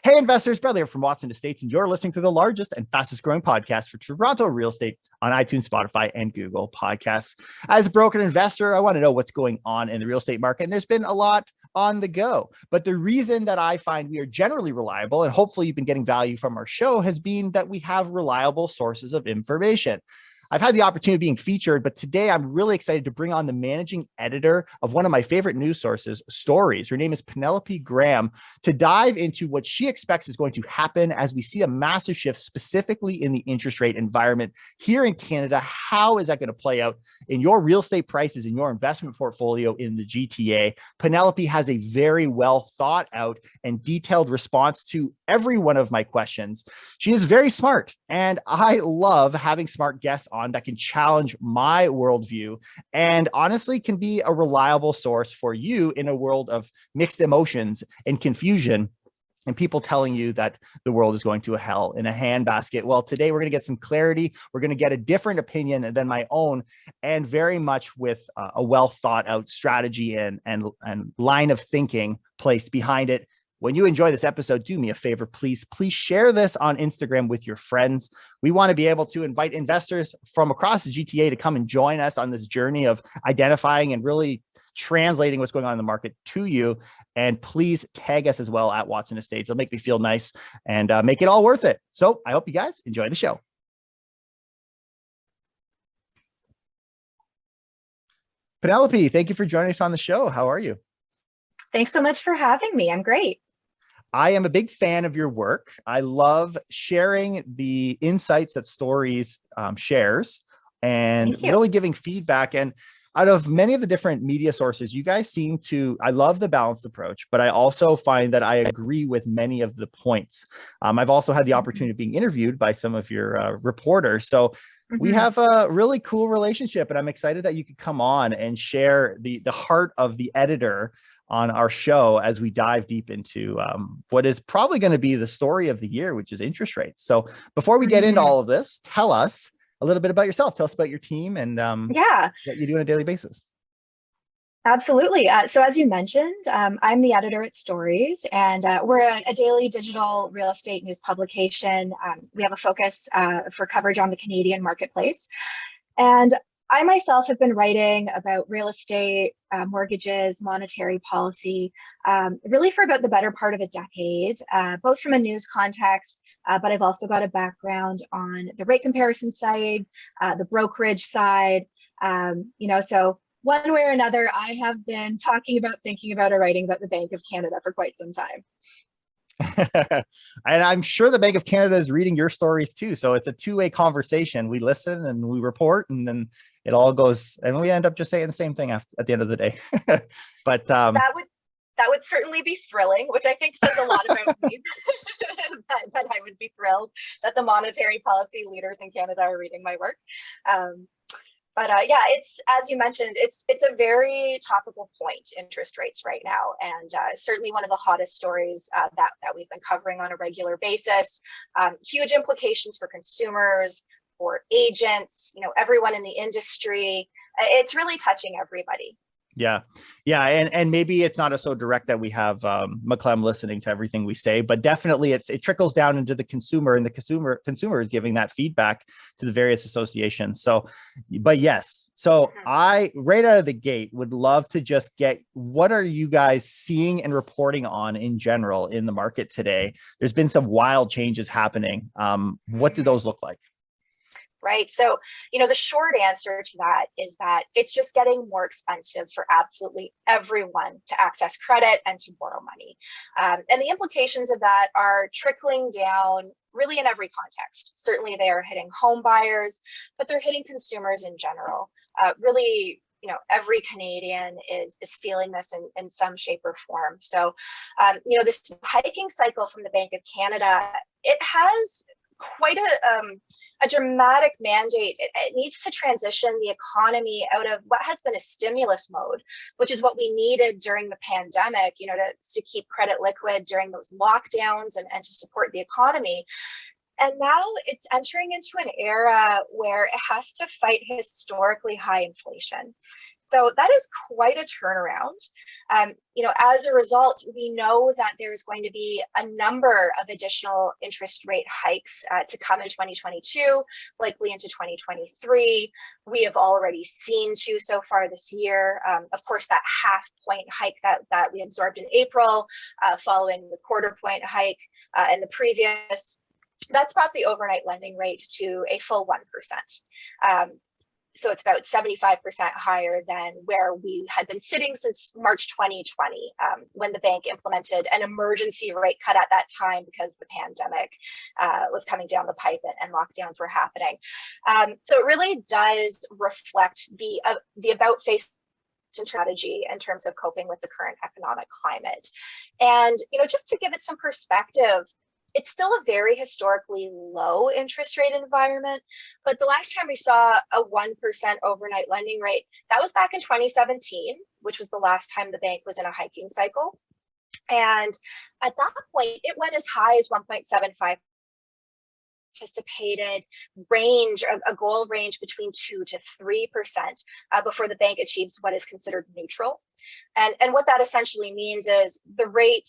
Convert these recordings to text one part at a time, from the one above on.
Hey, investors, Bradley here from Watson Estates, and you're listening to the largest and fastest growing podcast for Toronto real estate on iTunes, Spotify, and Google Podcasts. As a broker investor, I want to know what's going on in the real estate market, and there's been a lot on the go. But the reason that I find we are generally reliable, and hopefully you've been getting value from our show, has been that we have reliable sources of information. I've had the opportunity of being featured, but today I'm really excited to bring on the managing editor of one of my favorite news sources, STOREYS. Her name is Penelope Graham, to dive into what she expects is going to happen as we see a massive shift specifically in the interest rate environment here in Canada. How is that going to play out in your real estate prices, in your investment portfolio in the GTA? Penelope has a very well thought out and detailed response to every one of my questions. She is very smart, and I love having smart guests on that can challenge my worldview and honestly can be a reliable source for you in a world of mixed emotions and confusion and people telling you that the world is going to a hell in a handbasket. Well, today we're going to get some clarity. We're going to get a different opinion than my own, and very much with a well thought out strategy and line of thinking placed behind it. When you enjoy this episode, do me a favor, please share this on Instagram with your friends. We want to be able to invite investors from across the GTA to come and join us on this journey of identifying and really translating what's going on in the market to you. And please tag us as well at Watson Estates. It'll make me feel nice and make it all worth it. So I hope you guys enjoy the show. Penelope, thank you for joining us on the show. How are you? Thanks so much for having me. I'm great. I am a big fan of your work. I love sharing the insights that STOREYS shares and really giving feedback. And out of many of the different media sources, you guys seem to, I love the balanced approach, but I also find that I agree with many of the points. I've also had the opportunity of being interviewed by some of your reporters. So we have a really cool relationship, and I'm excited that you could come on and share the heart of the editor on our show as we dive deep into what is probably going to be the story of the year, which is interest rates. So before we get into all of this, tell us a little bit about yourself. Tell us about your team and what you do on a daily basis. Absolutely. So as you mentioned, I'm the editor at STOREYS, and we're a daily digital real estate news publication. We have a focus for coverage on the Canadian marketplace. And I myself have been writing about real estate, mortgages, monetary policy, really for about the better part of a decade, both from a news context, but I've also got a background on the rate comparison side, the brokerage side, so one way or another, I have been talking about, thinking about, or writing about the Bank of Canada for quite some time. And I'm sure the Bank of Canada is reading your stories too. So it's a two-way conversation. We listen and we report, and then it all goes, and we end up just saying the same thing at the end of the day. But that would certainly be thrilling, which I think says a lot about me. that I would be thrilled that the monetary policy leaders in Canada are reading my work. But it's, as you mentioned, it's a very topical point, interest rates right now, and certainly one of the hottest stories that we've been covering on a regular basis. Huge implications for consumers, for agents, everyone in the industry. It's really touching everybody. Yeah. And maybe it's not so direct that we have McClem listening to everything we say, but definitely it trickles down into the consumer, and the consumer is giving that feedback to the various associations. So, but yes. So I, right out of the gate, would love to just get, what are you guys seeing and reporting on in general in the market today? There's been some wild changes happening. What do those look like? Right. So, the short answer to that is that it's just getting more expensive for absolutely everyone to access credit and to borrow money. And the implications of that are trickling down really in every context. Certainly they are hitting home buyers, but they're hitting consumers in general. Really, every Canadian is feeling this in some shape or form. So, this hiking cycle from the Bank of Canada, it has quite a dramatic mandate. It needs to transition the economy out of what has been a stimulus mode, which is what we needed during the pandemic, to keep credit liquid during those lockdowns and to support the economy. And now it's entering into an era where it has to fight historically high inflation. So that is quite a turnaround. As a result, we know that there's going to be a number of additional interest rate hikes to come in 2022, likely into 2023. We have already seen two so far this year. Of course, that half-point hike that we absorbed in April, following the quarter-point hike in the previous. That's brought the overnight lending rate to a full 1%. So it's about 75% higher than where we had been sitting since March 2020, when the bank implemented an emergency rate cut at that time because the pandemic was coming down the pipe and lockdowns were happening. So it really does reflect the about-face strategy in terms of coping with the current economic climate. And just to give it some perspective, it's still a very historically low interest rate environment, but the last time we saw a 1% overnight lending rate, that was back in 2017, which was the last time the bank was in a hiking cycle. And at that point, it went as high as 1.75%. Anticipated range, a goal range between 2 to 3% before the bank achieves what is considered neutral. And what that essentially means is the rate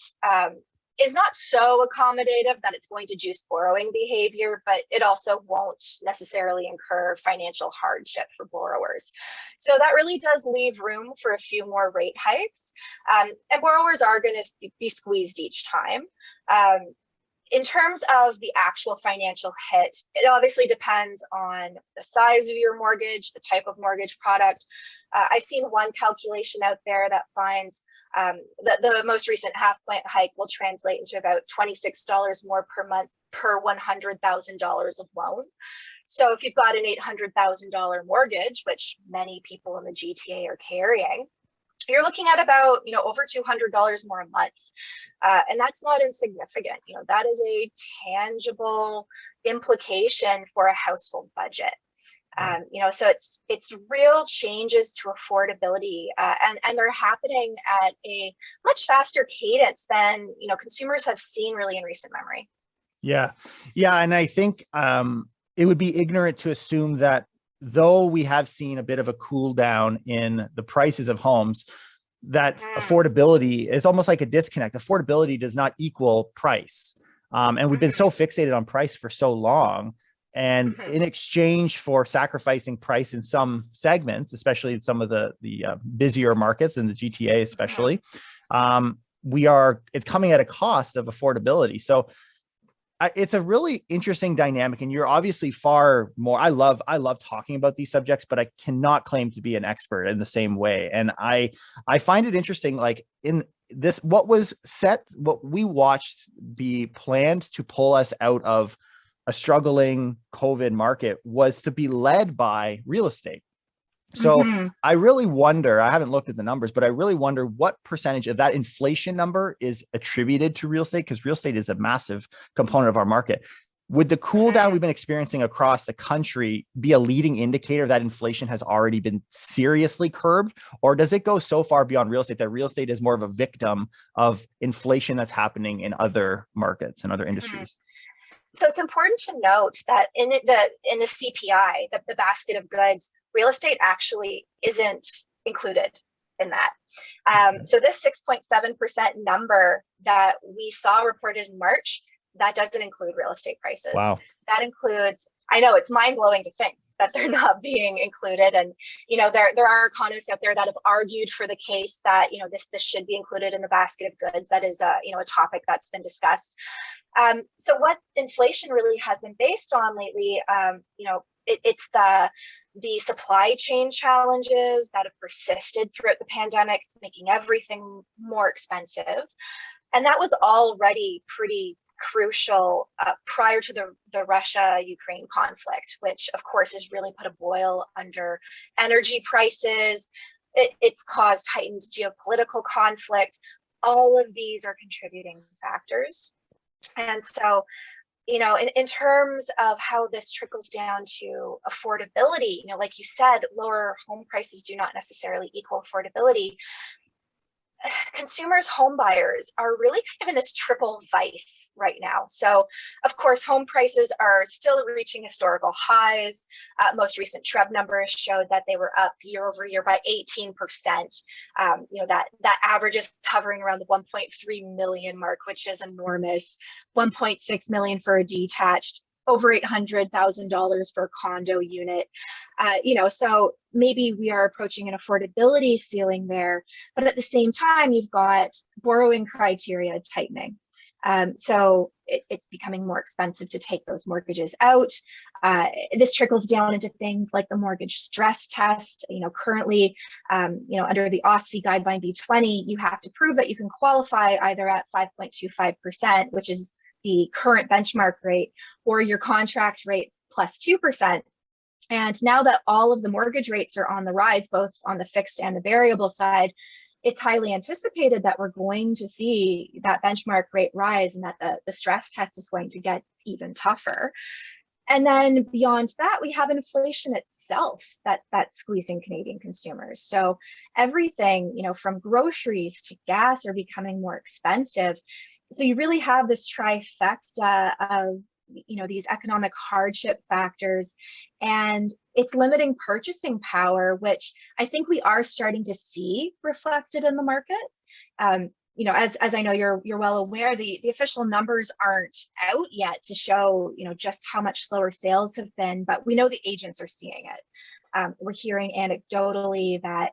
is not so accommodative that it's going to juice borrowing behavior, but it also won't necessarily incur financial hardship for borrowers. So that really does leave room for a few more rate hikes, and borrowers are going to be squeezed each time. In terms of the actual financial hit, it obviously depends on the size of your mortgage, the type of mortgage product. I've seen one calculation out there that finds that the most recent half-point hike will translate into about $26 more per month per $100,000 of loan. So if you've got an $800,000 mortgage, which many people in the GTA are carrying, you're looking at about, over $200 more a month. And that's not insignificant. That is a tangible implication for a household budget. So it's real changes to affordability, and they're happening at a much faster cadence than, consumers have seen really in recent memory. Yeah. And I think it would be ignorant to assume that though we have seen a bit of a cool down in the prices of homes, that affordability is almost like a disconnect. Affordability does not equal price. And we've been so fixated on price for so long. And in exchange for sacrificing price in some segments, especially in some of the busier markets in the GTA, especially, it's coming at a cost of affordability. So it's a really interesting dynamic, and you're obviously far more. I love talking about these subjects, but I cannot claim to be an expert in the same way. And I find it interesting, like in this, what we watched be planned to pull us out of a struggling COVID market was to be led by real estate. So I really wonder, I haven't looked at the numbers, but I really wonder what percentage of that inflation number is attributed to real estate, because real estate is a massive component of our market. Would the cool down we've been experiencing across the country be a leading indicator that inflation has already been seriously curbed? Or does it go so far beyond real estate that real estate is more of a victim of inflation that's happening in other markets and other industries? So it's important to note that in the CPI, the basket of goods, real estate actually isn't included in that. So this 6.7% number that we saw reported in March, that doesn't include real estate prices. Wow. That includes, I know it's mind-blowing to think that they're not being included. And, there are economists out there that have argued for the case that, this should be included in the basket of goods. That is a topic that's been discussed. So what inflation really has been based on lately, it's the supply chain challenges that have persisted throughout the pandemic. It's making everything more expensive. And that was already pretty crucial prior to the Russia-Ukraine conflict, which of course has really put a boil under energy prices. It's caused heightened geopolitical conflict. All of these are contributing factors. And so, in terms of how this trickles down to affordability, like you said, lower home prices do not necessarily equal affordability. consumers, home buyers are really kind of in this triple vice right now. So, of course, home prices are still reaching historical highs. Most recent TREB numbers showed that they were up year over year by 18%. That average is hovering around the 1.3 million mark, which is enormous. 1.6 million for a detached, over $800,000 for a condo unit. So maybe we are approaching an affordability ceiling there, but at the same time, you've got borrowing criteria tightening. So it's becoming more expensive to take those mortgages out. This trickles down into things like the mortgage stress test. Currently, under the OSFI guideline B20, you have to prove that you can qualify either at 5.25%, which is the current benchmark rate, or your contract rate plus 2%. And now that all of the mortgage rates are on the rise, both on the fixed and the variable side, it's highly anticipated that we're going to see that benchmark rate rise and that the stress test is going to get even tougher. And then beyond that, we have inflation itself that's squeezing Canadian consumers. So everything, from groceries to gas are becoming more expensive. So you really have this trifecta of, these economic hardship factors, and it's limiting purchasing power, which I think we are starting to see reflected in the market. As I know you're well aware, the official numbers aren't out yet to show, just how much slower sales have been, but we know the agents are seeing it. We're hearing anecdotally that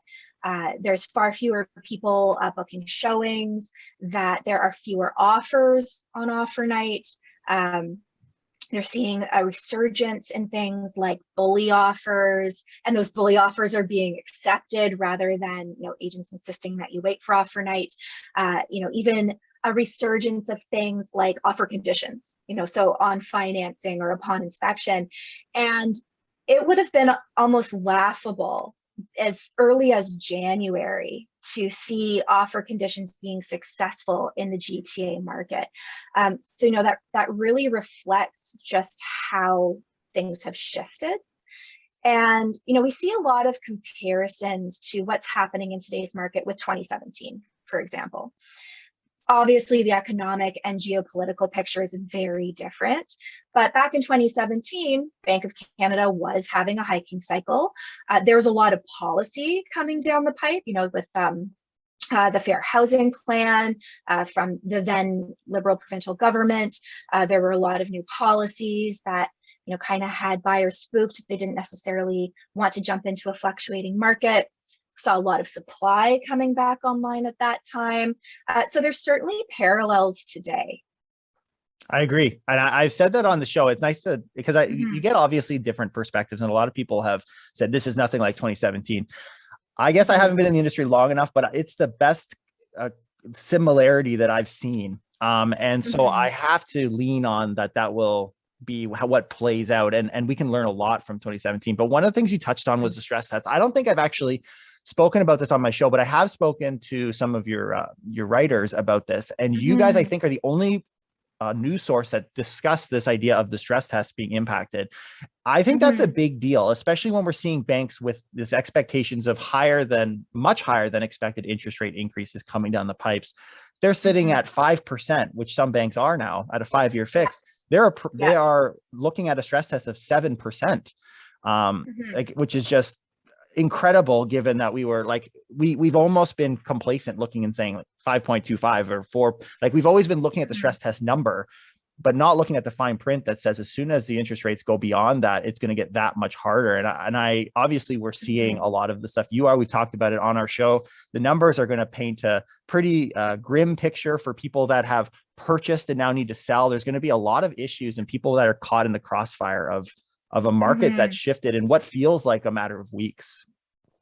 there's far fewer people booking showings, that there are fewer offers on offer night. They're seeing a resurgence in things like bully offers, and those bully offers are being accepted rather than, agents insisting that you wait for offer night. Even a resurgence of things like offer conditions, so on financing or upon inspection. And it would have been almost laughable as early as January to see offer conditions being successful in the GTA market. So that really reflects just how things have shifted. And we see a lot of comparisons to what's happening in today's market with 2017, for example. Obviously, the economic and geopolitical picture is very different. But back in 2017, Bank of Canada was having a hiking cycle. There was a lot of policy coming down the pipe, with the Fair Housing Plan from the then Liberal provincial government. There were a lot of new policies that kind of had buyers spooked. They didn't necessarily want to jump into a fluctuating market. Saw a lot of supply coming back online at that time. So there's certainly parallels today. I agree. And I've said that on the show. It's nice because you get obviously different perspectives. And a lot of people have said, this is nothing like 2017. I guess I haven't been in the industry long enough, but it's the best similarity that I've seen. And so I have to lean on that will be what plays out. And we can learn a lot from 2017. But one of the things you touched on was the stress test. I don't think I've actually spoken about this on my show, but I have spoken to some of your writers about this. And you guys, I think, are the only news source that discussed this idea of the stress test being impacted. I think that's a big deal, especially when we're seeing banks with this expectations of much higher than expected interest rate increases coming down the pipes. They're sitting at 5%, which some banks are now at a 5-year fix. They are looking at a stress test of 7%, which is just incredible, given that we were we've almost been complacent looking and saying 5.25 or 4. We've always been looking at the stress test number, but not looking at the fine print that says as soon as the interest rates go beyond that, it's going to get that much harder. And I obviously we're seeing a lot of the stuff we've talked about it on our show. The numbers are going to paint a pretty grim picture for people that have purchased and now need to sell. There's going to be a lot of issues and people that are caught in the crossfire of a market that shifted in what feels like a matter of weeks.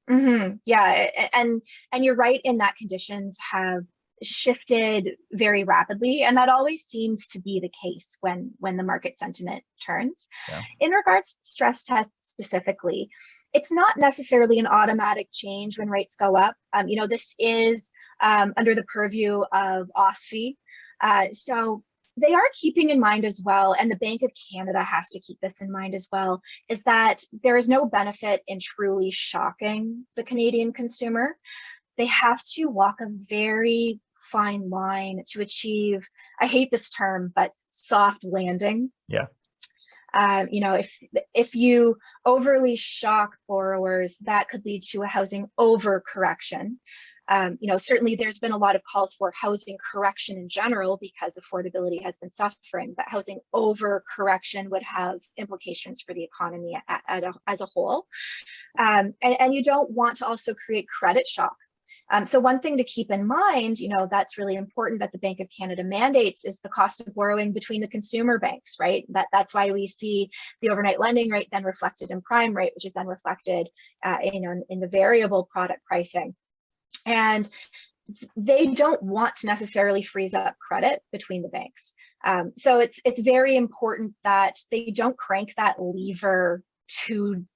Yeah, and you're right in that conditions have shifted very rapidly, and that always seems to be the case when the market sentiment turns. In regards to stress tests specifically, it's not necessarily an automatic change when rates go up. This is under the purview of OSFI, so they are keeping in mind as well, and the Bank of Canada has to keep this in mind as well, is that there is no benefit in truly shocking the Canadian consumer. they have to walk a very fine line to achieve, I hate this term, but soft landing. Yeah. If you overly shock borrowers, that could lead to a housing overcorrection. Certainly there's been a lot of calls for housing correction in general because affordability has been suffering, but housing overcorrection would have implications for the economy as a whole. And you don't want to also create credit shock. So one thing to keep in mind, that's really important that the Bank of Canada mandates is the cost of borrowing between the consumer banks, right? That's why we see the overnight lending rate then reflected in prime rate, which is then reflected, in the variable product pricing. And they don't want to necessarily freeze up credit between the banks. So it's very important that they don't crank that lever too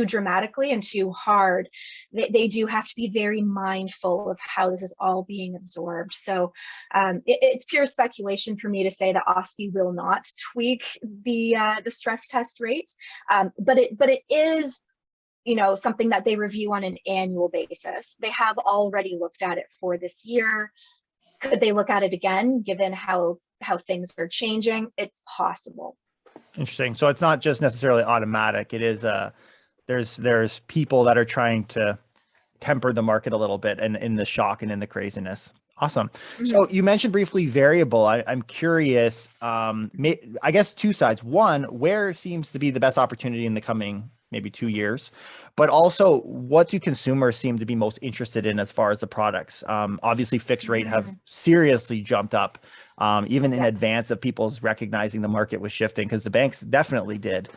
dramatically and too hard. They do have to be very mindful of how this is all being absorbed. So it's pure speculation for me to say that OSFI will not tweak the stress test rate, but it is something that they review on an annual basis. They have already looked at it for this year. Could they look at it again, given how things are changing? It's possible. Interesting. So it's not just necessarily automatic. It is there's people that are trying to temper the market a little bit and in the shock and in the craziness. Awesome. Mm-hmm. So you mentioned briefly variable. I'm curious, I guess two sides. One, where seems to be the best opportunity in the coming maybe 2 years, but also what do consumers seem to be most interested in as far as the products? Obviously fixed rate have seriously jumped up, even in advance of people's recognizing the market was shifting, because the banks definitely did.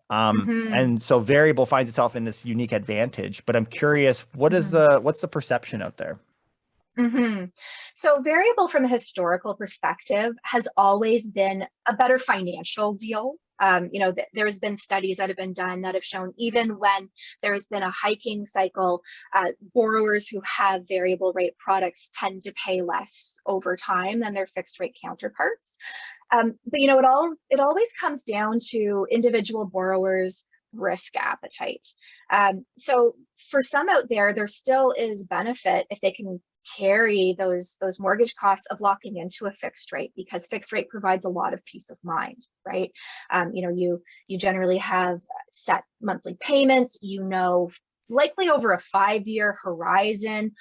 And so variable finds itself in this unique advantage, but I'm curious, what's the perception out there? So variable from a historical perspective has always been a better financial deal. There's been studies that have been done that have shown even when there's been a hiking cycle, borrowers who have variable rate products tend to pay less over time than their fixed rate counterparts. But it always comes down to individual borrowers' risk appetite. So for some out there still is benefit if they can carry those mortgage costs of locking into a fixed rate, because fixed rate provides a lot of peace of mind, right? You generally have set monthly payments, likely over a 5-year horizon,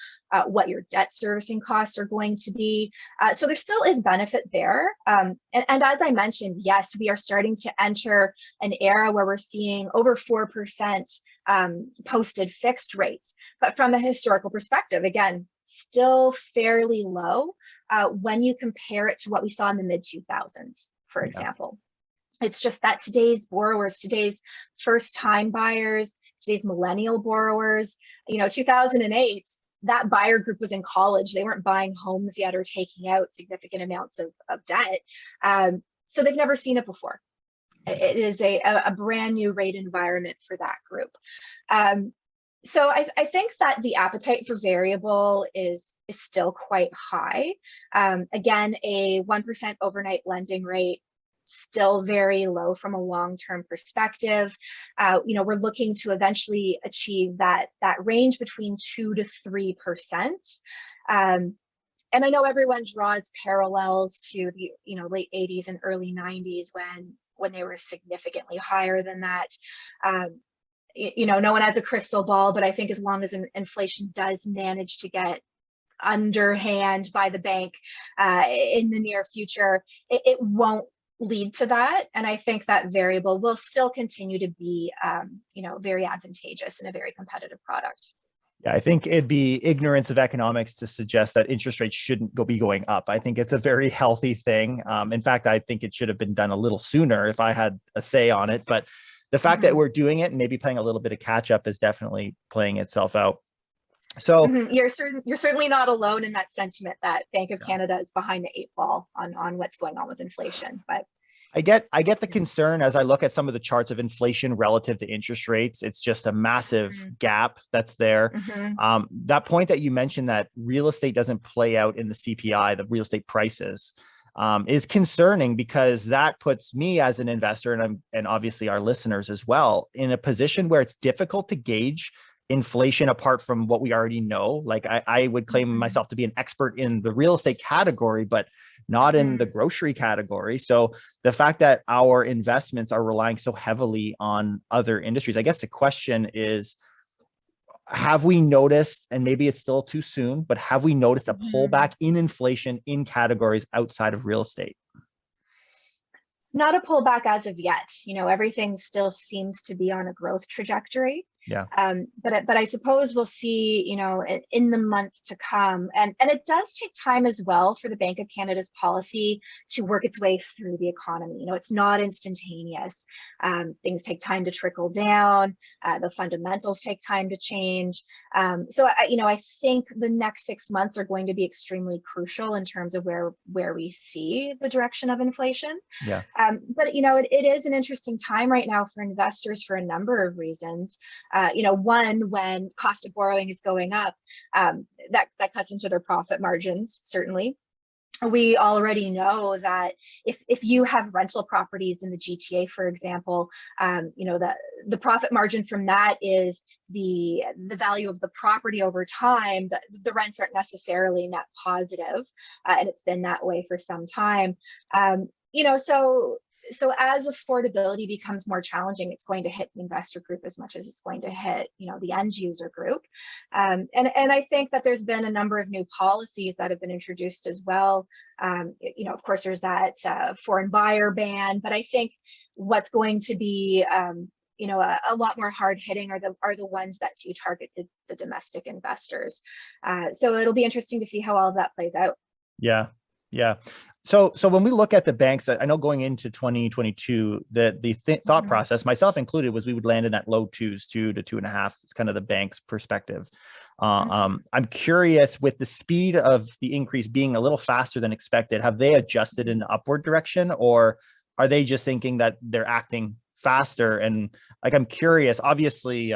what your debt servicing costs are going to be. So there still is benefit there. And as I mentioned, yes, we are starting to enter an era where we're seeing over 4% posted fixed rates. But from a historical perspective, again, still fairly low when you compare it to what we saw in the mid-2000s, for example. It's just that today's borrowers, today's first-time buyers, today's millennial borrowers, 2008, that buyer group was in college. They weren't buying homes yet or taking out significant amounts of debt. So they've never seen it before. It is a brand new rate environment for that group. So I think that the appetite for variable is still quite high. Again, a 1% overnight lending rate, still very low from a long-term perspective. We're looking to eventually achieve that range between 2 to 3%. And I know everyone draws parallels to the late 80s and early 90s when they were significantly higher than that. No one has a crystal ball, but I think as long as inflation does manage to get underhand by the bank in the near future, it won't lead to that. And I think that variable will still continue to be, very advantageous and a very competitive product. Yeah, I think it'd be ignorance of economics to suggest that interest rates shouldn't be going up. I think it's a very healthy thing. In fact, I think it should have been done a little sooner if I had a say on it. But the fact that we're doing it and maybe playing a little bit of catch up is definitely playing itself out. So you're certainly not alone in that sentiment that Bank of Canada is behind the 8 ball on what's going on with inflation. But I get the concern as I look at some of the charts of inflation relative to interest rates. It's just a massive gap that's there. That point that you mentioned, that real estate doesn't play out in the CPI, the real estate prices, is concerning, because that puts me as an investor and obviously our listeners as well in a position where it's difficult to gauge inflation apart from what we already know? Like I would claim myself to be an expert in the real estate category, but not in the grocery category. So the fact that our investments are relying so heavily on other industries, I guess the question is, have we noticed, and maybe it's still too soon, but have we noticed a pullback in inflation in categories outside of real estate? Not a pullback as of yet. Everything still seems to be on a growth trajectory. Yeah. But I suppose we'll see, in the months to come, and it does take time as well for the Bank of Canada's policy to work its way through the economy. It's not instantaneous. Things take time to trickle down. The fundamentals take time to change. So I think the next 6 months are going to be extremely crucial in terms of where we see the direction of inflation. Yeah. But it is an interesting time right now for investors for a number of reasons. One, when cost of borrowing is going up, that cuts into their profit margins, certainly. We already know that if you have rental properties in the GTA, for example, the profit margin from that is the value of the property over time. The rents aren't necessarily net positive, and it's been that way for some time. So as affordability becomes more challenging, it's going to hit the investor group as much as it's going to hit, the end user group. And I think that there's been a number of new policies that have been introduced as well. Of course, there's that foreign buyer ban, but I think what's going to be a lot more hard hitting are the ones that do target the domestic investors. So it'll be interesting to see how all of that plays out. Yeah. Yeah. So when we look at the banks, I know going into 2022, the thought process, myself included, was we would land in that low 2s, 2 to 2.5. It's kind of the bank's perspective. I'm curious, with the speed of the increase being a little faster than expected, have they adjusted in the upward direction, or are they just thinking that they're acting faster? And like, I'm curious, obviously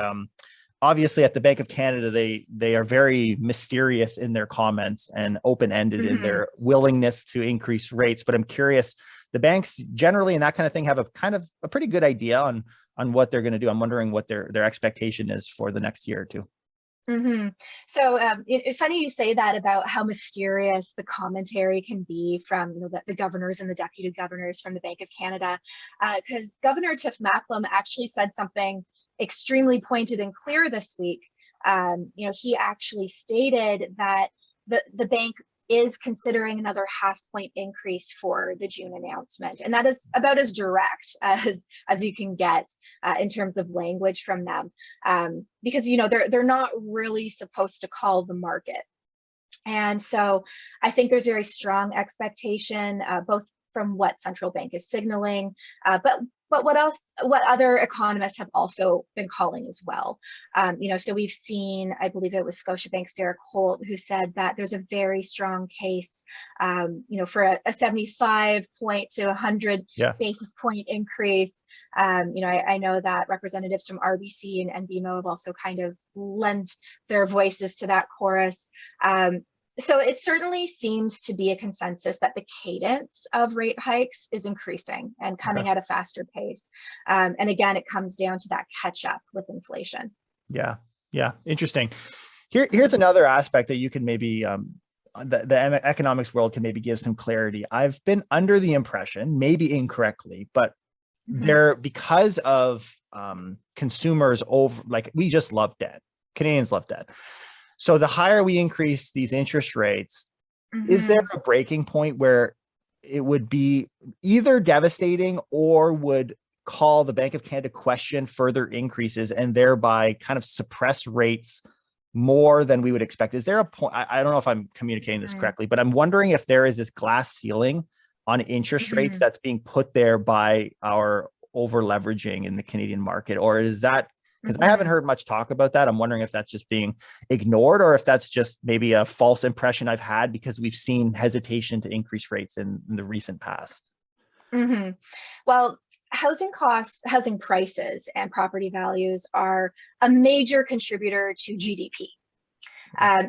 at the Bank of Canada, they are very mysterious in their comments and open-ended in their willingness to increase rates. But I'm curious, the banks generally and that kind of thing have a pretty good idea on what they're going to do. I'm wondering what their expectation is for the next year or two. So it's funny you say that about how mysterious the commentary can be from the governors and the deputy governors from the Bank of Canada, because Governor Tiff Macklem actually said something extremely pointed and clear this week. He actually stated that the bank is considering another 0.5 point increase for the June announcement, and that is about as direct as you can get in terms of language from them, because they're not really supposed to call the market. And so I think there's very strong expectation, both from what central bank is signaling, but what other economists have also been calling as well. So we've seen, I believe it was Scotiabank's Derek Holt, who said that there's a very strong case, for a 75 point to 100 basis point increase. I know that representatives from RBC and BMO have also kind of lent their voices to that chorus. So it certainly seems to be a consensus that the cadence of rate hikes is increasing and coming at a faster pace. And again, it comes down to that catch up with inflation. Yeah. Interesting. Here's another aspect that you can maybe, the economics world can maybe give some clarity. I've been under the impression, maybe incorrectly, but because of consumers we just love debt. Canadians love debt. So the higher we increase these interest rates, is there a breaking point where it would be either devastating or would call the Bank of Canada question further increases and thereby kind of suppress rates more than we would expect? Is there a point? I don't know if I'm communicating this correctly, but I'm wondering if there is this glass ceiling on interest rates that's being put there by our over leveraging in the Canadian market, or is that, because I haven't heard much talk about that. I'm wondering if that's just being ignored or if that's just maybe a false impression I've had because we've seen hesitation to increase rates in the recent past. Well, housing costs, housing prices, and property values are a major contributor to GDP.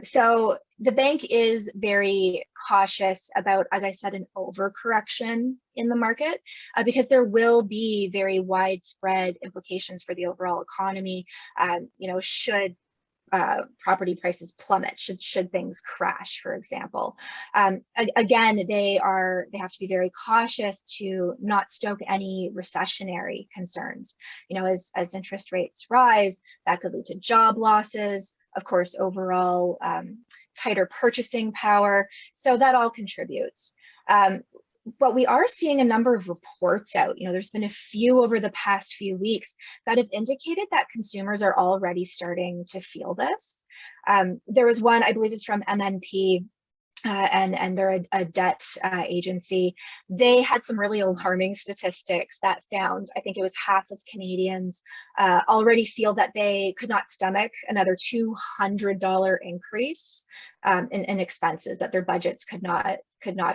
So the bank is very cautious about, as I said, an overcorrection in the market, because there will be very widespread implications for the overall economy. Should property prices plummet should things crash, for example. Again, they have to be very cautious to not stoke any recessionary concerns. As interest rates rise, that could lead to job losses, of course, overall tighter purchasing power. So that all contributes. But we are seeing a number of reports out. There's been a few over the past few weeks that have indicated that consumers are already starting to feel this. There was one, I believe it's from MNP, and they're a debt agency. They had some really alarming statistics that found, I think it was half of Canadians already feel that they could not stomach another $200 increase in expenses, that their budgets could not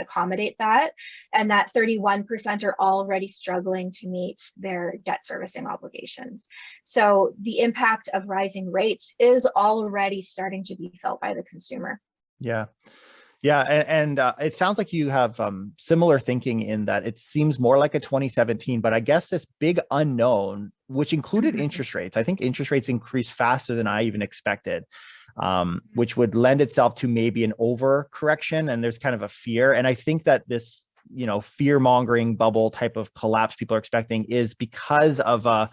accommodate that, and that 31% are already struggling to meet their debt servicing obligations. So the impact of rising rates is already starting to be felt by the consumer. Yeah. Yeah, and it sounds like you have similar thinking in that it seems more like a 2017, but I guess this big unknown, which included interest rates. I think interest rates increased faster than I even expected, which would lend itself to maybe an overcorrection, and there's kind of a fear. And I think that this, fear-mongering bubble type of collapse people are expecting is because of a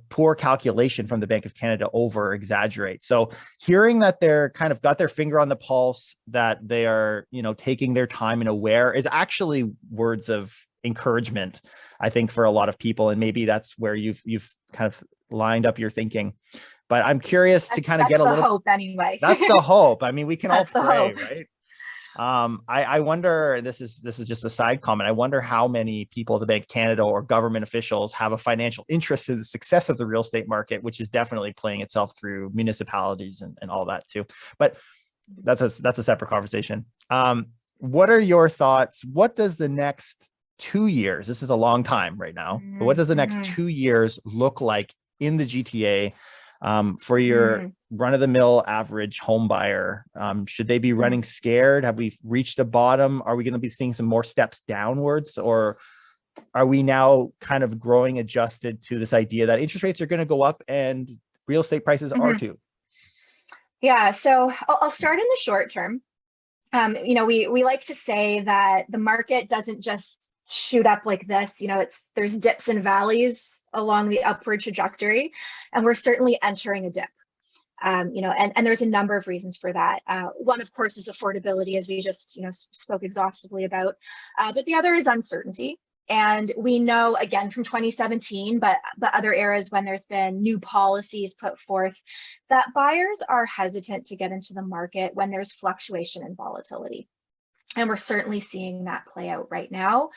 poor calculation from the Bank of Canada over exaggerate. So hearing that they're kind of got their finger on the pulse, that they are, taking their time and aware, is actually words of encouragement, I think, for a lot of people. And maybe that's where you've kind of lined up your thinking. But I'm curious to kind of get a little hope anyway. That's the hope. I mean, we can all pray, hope. right? I wonder, this is just a side comment. I wonder how many people at the Bank of Canada or government officials have a financial interest in the success of the real estate market, which is definitely playing itself through municipalities and all that too. But that's a separate conversation. What are your thoughts? What does the next 2 years, this is a long time right now, but what does the next 2 years look like in the GTA for your run-of-the-mill average home buyer? Should they be running scared? Have we reached a bottom? Are we going to be seeing some more steps downwards, or are we now kind of growing adjusted to this idea that interest rates are going to go up and real estate prices are too? Yeah, so I'll start in the short term. We like to say that the market doesn't just shoot up like this. There's dips and valleys along the upward trajectory, and we're certainly entering a dip. And there's a number of reasons for that. One, of course, is affordability, as we just spoke exhaustively about, but the other is uncertainty. And we know, again, from 2017, but other eras when there's been new policies put forth, that buyers are hesitant to get into the market when there's fluctuation and volatility. And we're certainly seeing that play out right now.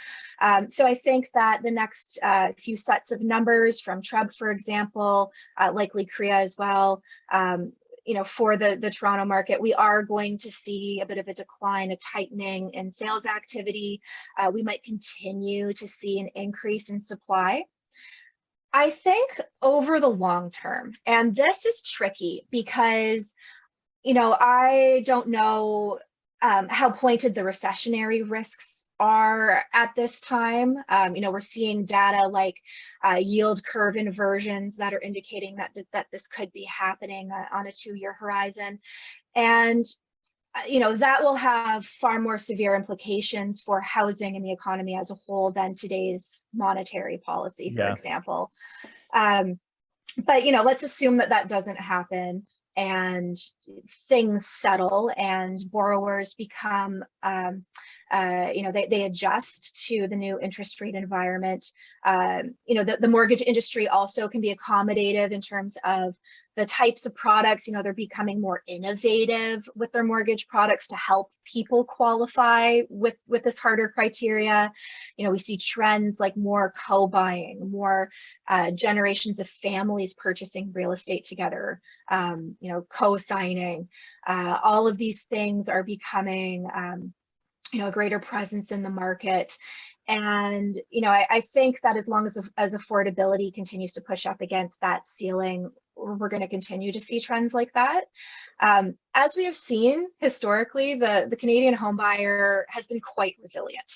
So I think that the next few sets of numbers from Trub, for example, likely Korea as well, for the Toronto market, we are going to see a bit of a decline, a tightening in sales activity. We might continue to see an increase in supply. I think over the long term, and this is tricky because, I don't know how pointed the recessionary risks are at this time. We're seeing data like yield curve inversions that are indicating that this could be happening on a 2-year horizon. And, that will have far more severe implications for housing and the economy as a whole than today's monetary policy, for example. But, let's assume that doesn't happen, and things settle and borrowers become, they adjust to the new interest rate environment. The mortgage industry also can be accommodative in terms of the types of products. They're becoming more innovative with their mortgage products to help people qualify with this harder criteria. We see trends like more co-buying, more generations of families purchasing real estate together, co-signing. All of these things are becoming a greater presence in the market. And, I think that as long as affordability continues to push up against that ceiling, we're going to continue to see trends like that. As we have seen historically, the Canadian home buyer has been quite resilient.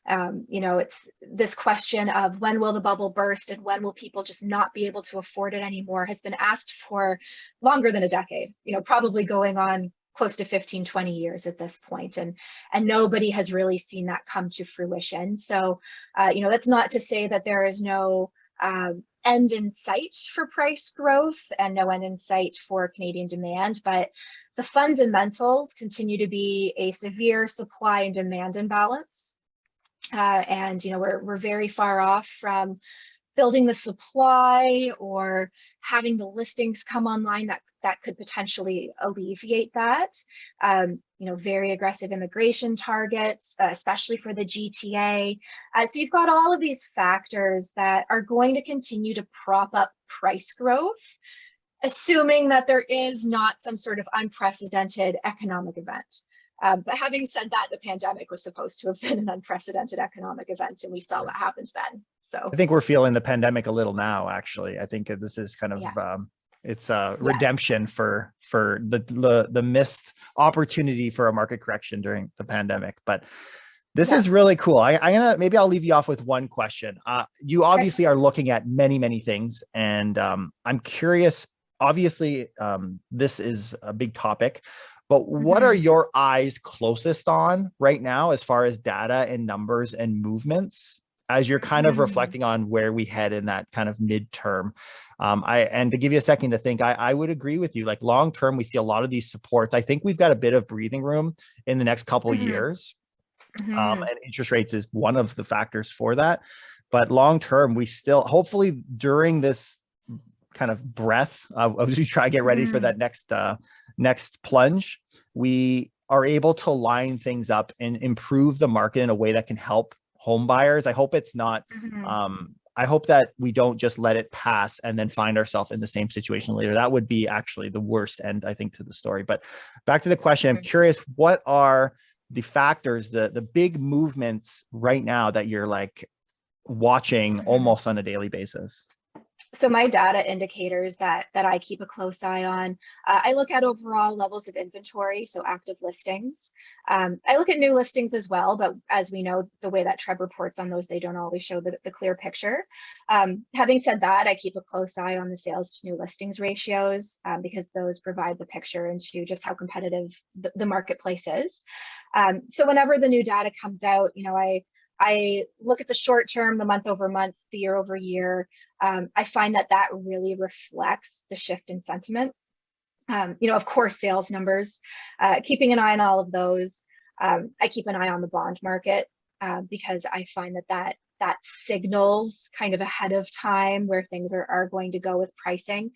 It's this question of when will the bubble burst and when will people just not be able to afford it anymore has been asked for longer than a decade, probably going on close to 15, 20 years at this point. And nobody has really seen that come to fruition. So, that's not to say that there is no end in sight for price growth and no end in sight for Canadian demand, but the fundamentals continue to be a severe supply and demand imbalance. And we're very far off from building the supply or having the listings come online that could potentially alleviate that. Very aggressive immigration targets, especially for the GTA. So you've got all of these factors that are going to continue to prop up price growth, assuming that there is not some sort of unprecedented economic event. But having said that, the pandemic was supposed to have been an unprecedented economic event, and we saw what happened then. So I think we're feeling the pandemic a little now, actually. I think this is kind of, it's a redemption for the missed opportunity for a market correction during the pandemic. But this is really cool. Maybe I'll leave you off with one question. You obviously are looking at many, many things, and I'm curious, obviously, this is a big topic, but what are your eyes closest on right now as far as data and numbers and movements as you're kind of reflecting on where we head in that kind of midterm? And to give you a second to think, I would agree with you. Like long term, we see a lot of these supports. I think we've got a bit of breathing room in the next couple of years. And interest rates is one of the factors for that. But long term, we still, hopefully during this kind of breath, as we try to get ready for that next plunge, we are able to line things up and improve the market in a way that can help home buyers. I hope it's not, I hope that we don't just let it pass and then find ourselves in the same situation later. That would be actually the worst end, I think, to the story. But back to the question, I'm curious, what are the factors, the big movements right now that you're like watching almost on a daily basis? So my data indicators that I keep a close eye on, I look at overall levels of inventory, so active listings. I look at new listings as well, but as we know, the way that Treb reports on those, they don't always show the clear picture. Having said that, I keep a close eye on the sales to new listings ratios because those provide the picture into just how competitive the marketplace is. So whenever the new data comes out, I look at the short term, the month over month, the year over year. I find that really reflects the shift in sentiment. Of course, sales numbers, keeping an eye on all of those. I keep an eye on the bond market because I find that signals kind of ahead of time where things are going to go with pricing.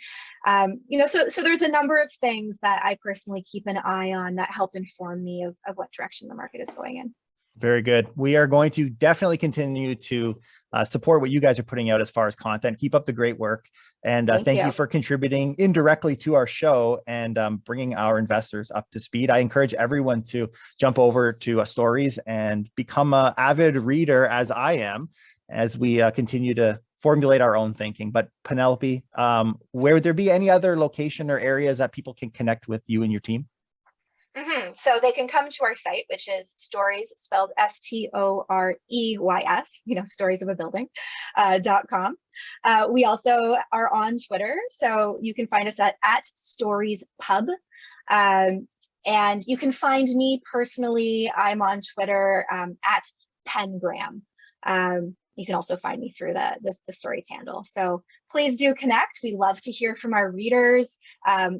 So there's a number of things that I personally keep an eye on that help inform me of what direction the market is going in. Very good. We are going to definitely continue to support what you guys are putting out as far as content. Keep up the great work. And thank you for contributing indirectly to our show and bringing our investors up to speed. I encourage everyone to jump over to STOREYS and become an avid reader, as I am, as we continue to formulate our own thinking. But Penelope, where would there be any other location or areas that people can connect with you and your team? So they can come to our site, which is STOREYS, spelled STOREYS, stories of a building, .com. We also are on Twitter, so you can find us at STOREYSPub. And you can find me personally, I'm on Twitter at Pen Graham. You can also find me through the STOREYS handle. So please do connect. We love to hear from our readers.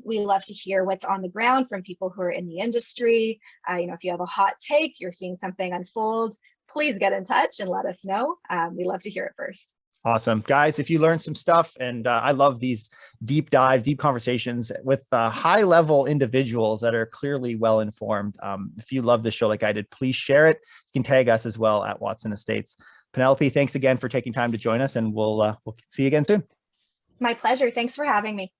We love to hear what's on the ground from people who are in the industry. If you have a hot take, you're seeing something unfold, please get in touch and let us know. We love to hear it first. Awesome. Guys, if you learned some stuff, and I love these deep conversations with high level individuals that are clearly well informed. If you love the show like I did, please share it. You can tag us as well at Watson Estates. Penelope, thanks again for taking time to join us, and we'll see you again soon. My pleasure. Thanks for having me.